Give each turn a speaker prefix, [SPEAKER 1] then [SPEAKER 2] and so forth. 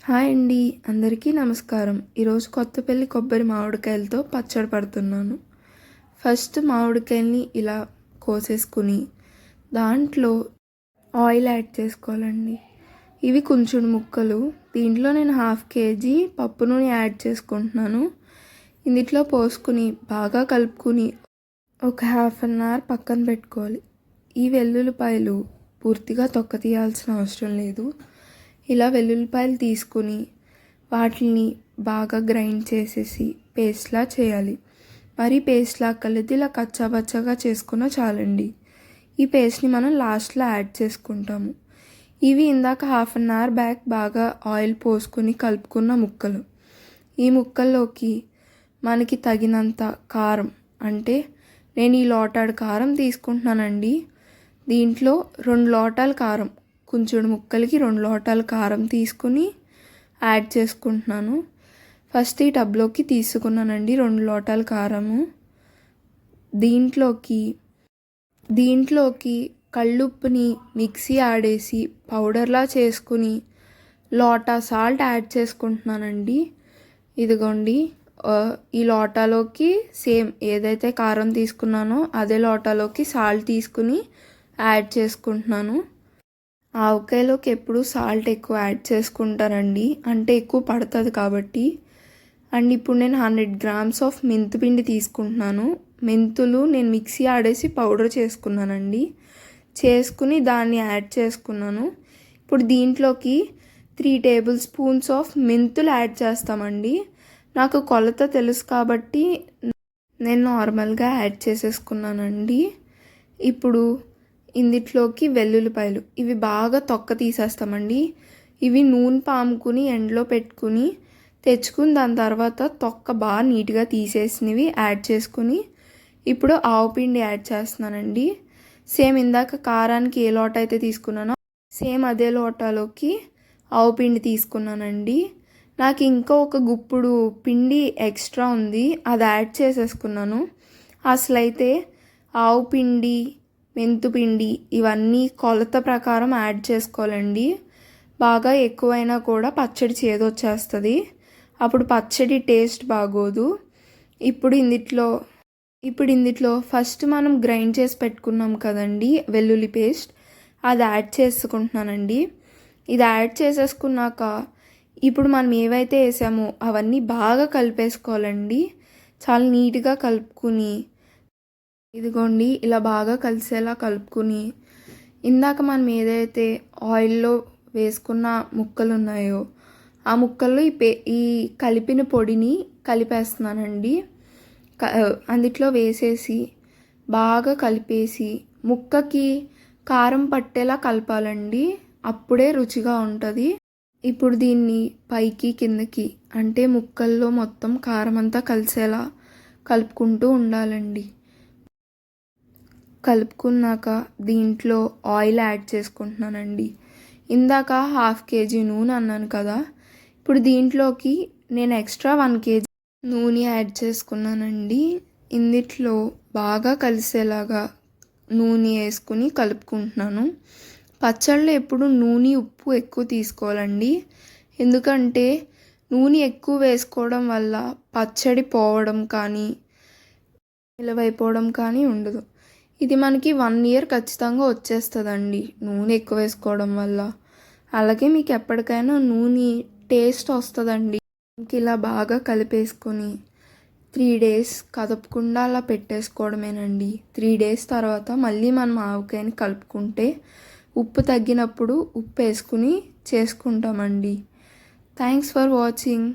[SPEAKER 1] Hi అండి, అందరికీ నమస్కారం. ఈరోజు కొత్తపల్లి కొబ్బరి మామిడికాయలతో పచ్చడి పడుతున్నాను. ఫస్ట్ మామిడికాయల్ని ఇలా కోసేసుకుని దాంట్లో ఆయిల్ యాడ్ చేసుకోవాలండి. ఇవి కొంచెం ముక్కలు. దీంట్లో నేను 1/2 kg పప్పు నూనె యాడ్ చేసుకుంటున్నాను. ఇందులో పోసుకుని బాగా కలుపుకుని ఒక 1/2 hour పక్కన పెట్టుకోవాలి. ఈ వెల్లుల్లిపాయలు పూర్తిగా తొక్క తీయాల్సిన అవసరం లేదు. ఇలా వెల్లుల్లిపాయలు తీసుకుని వాటిని బాగా గ్రైండ్ చేసేసి పేస్ట్లా చేయాలి. మరి పేస్ట్లా కలిపి ఇలా కచ్చాబచ్చాగా చేసుకున్న చాలండి. ఈ పేస్ట్ని మనం లాస్ట్లో యాడ్ చేసుకుంటాము. ఇవి ఇందాక 1/2 hour బ్యాక్ బాగా ఆయిల్ పోసుకొని కలుపుకున్న ముక్కలు. ఈ ముక్కల్లోకి మనకి తగినంత కారం, అంటే నేను ఈ లోటాడు కారం తీసుకుంటున్నానండి. దీంట్లో 2 లోటాల కారం, కొంచెం ముక్కలకి 2 లోటాల కారం తీసుకుని యాడ్ చేసుకుంటున్నాను. ఫస్ట్ ఈ టబ్లోకి తీసుకున్నానండి 2 లోటాల కారము. దీంట్లోకి కళ్ళుప్పుని మిక్సీ ఆడేసి పౌడర్లా చేసుకుని లోటా సాల్ట్ యాడ్ చేసుకుంటున్నానండి. ఇదిగోండి, ఈ లోటాలోకి సేమ్ ఏదైతే కారం తీసుకున్నానో అదే లోటాలోకి సాల్ట్ తీసుకుని యాడ్ చేసుకుంటున్నాను. ఆవకాయలోకి ఎప్పుడు సాల్ట్ ఎక్కువ యాడ్ చేసుకుంటారండి, అంటే ఎక్కువ పడుతుంది కాబట్టి. అండ్ ఇప్పుడు నేను 100 grams ఆఫ్ మెంతిపిండి తీసుకుంటున్నాను. మెంతులు నేను మిక్సీ ఆడేసి పౌడర్ చేసుకున్నానండి. చేసుకుని దాన్ని యాడ్ చేసుకున్నాను. ఇప్పుడు దీంట్లోకి 3 tablespoons ఆఫ్ మెంతులు యాడ్ చేస్తామండి. నాకు కొలత తెలుసు కాబట్టి నేను నార్మల్గా యాడ్ చేసేసుకున్నానండి. ఇప్పుడు ఇందులోకి వెల్లుల్లిపాయలు, ఇవి బాగా తొక్క తీసేస్తామండి. ఇవి నూనె పాముకుని ఎండలో పెట్టుకుని తెచ్చుకుని దాని తర్వాత తొక్క బాగా నీట్గా తీసేసినవి యాడ్ చేసుకుని ఇప్పుడు ఆవపిండి యాడ్ చేస్తున్నానండి. సేమ్ ఇందాక కారానికి ఏ లోట అయితే తీసుకున్నానో సేమ్ అదే లోటాలోకి ఆవపిండి తీసుకున్నానండి. నాకు ఇంకా ఒక గుప్పుడు పిండి ఎక్స్ట్రా ఉంది, అది యాడ్ చేసేసుకున్నాను. అసలైతే ఆవపిండి, మెంతుపిండి ఇవన్నీ కొలత ప్రకారం యాడ్ చేసుకోవాలండి. బాగా ఎక్కువైనా కూడా పచ్చడి చేదొచ్చేస్తుంది, అప్పుడు పచ్చడి టేస్ట్ బాగోదు. ఇప్పుడు ఇందులో ఫస్ట్ మనం గ్రైండ్ చేసి పెట్టుకున్నాం కదండి వెల్లుల్లి పేస్ట్, అది యాడ్ చేసుకుంటున్నానండి. ఇది యాడ్ చేసేసుకున్నాక ఇప్పుడు మనం ఏవైతే వేసామో అవన్నీ బాగా కలిపేసుకోవాలండి. చాలా నీట్గా కలుపుకుని ఇదిగోండి ఇలా బాగా కలిసేలా కలుపుకుని ఇందాక మనం ఏదైతే ఆయిల్లో వేసుకున్న ముక్కలు ఉన్నాయో ఆ ముక్కల్లో ఈ కలిపిన పొడిని కలిపేస్తున్నానండి. అందులో వేసేసి బాగా కలిపేసి ముక్కకి కారం పట్టేలా కలపాలండి, అప్పుడే రుచిగా ఉంటుంది. ఇప్పుడు దీన్ని పైకి కిందకి, అంటే ముక్కల్లో మొత్తం కారం అంతా కలిసేలా కలుపుకుంటూ ఉండాలండి. కలుపుకున్నాక దీంట్లో ఆయిల్ యాడ్ చేసుకుంటున్నానండి. ఇందాక 1/2 kg నూనె అన్నాను కదా, ఇప్పుడు దీంట్లోకి నేను ఎక్స్ట్రా 1 kg నూనె యాడ్ చేసుకున్నానండి. ఇందులో బాగా కలిసేలాగా నూనె వేసుకుని కలుపుకుంటున్నాను. పచ్చళ్ళు ఎప్పుడు నూనె ఉప్పు ఎక్కువ తీసుకోవాలండి, ఎందుకంటే నూనె ఎక్కువ వేసుకోవడం వల్ల పచ్చడి పోవడం కానీ నిలవైపోవడం కానీ ఉండదు. ఇది మనకి 1 year ఖచ్చితంగా వచ్చేస్తుందండి నూనె ఎక్కువ వేసుకోవడం వల్ల. అలాగే మీకు ఎప్పటికైనా నూనె టేస్ట్ వస్తుందండి. ఇంక ఇలా బాగా కలిపేసుకొని 3 days కదపకుండా అలా పెట్టేసుకోవడమేనండి. 3 days తర్వాత మళ్ళీ మనం ఆవకాయని కలుపుకుంటే ఉప్పు తగ్గినప్పుడు ఉప్పు వేసుకుని చేసుకుంటామండి. Thanks for watching.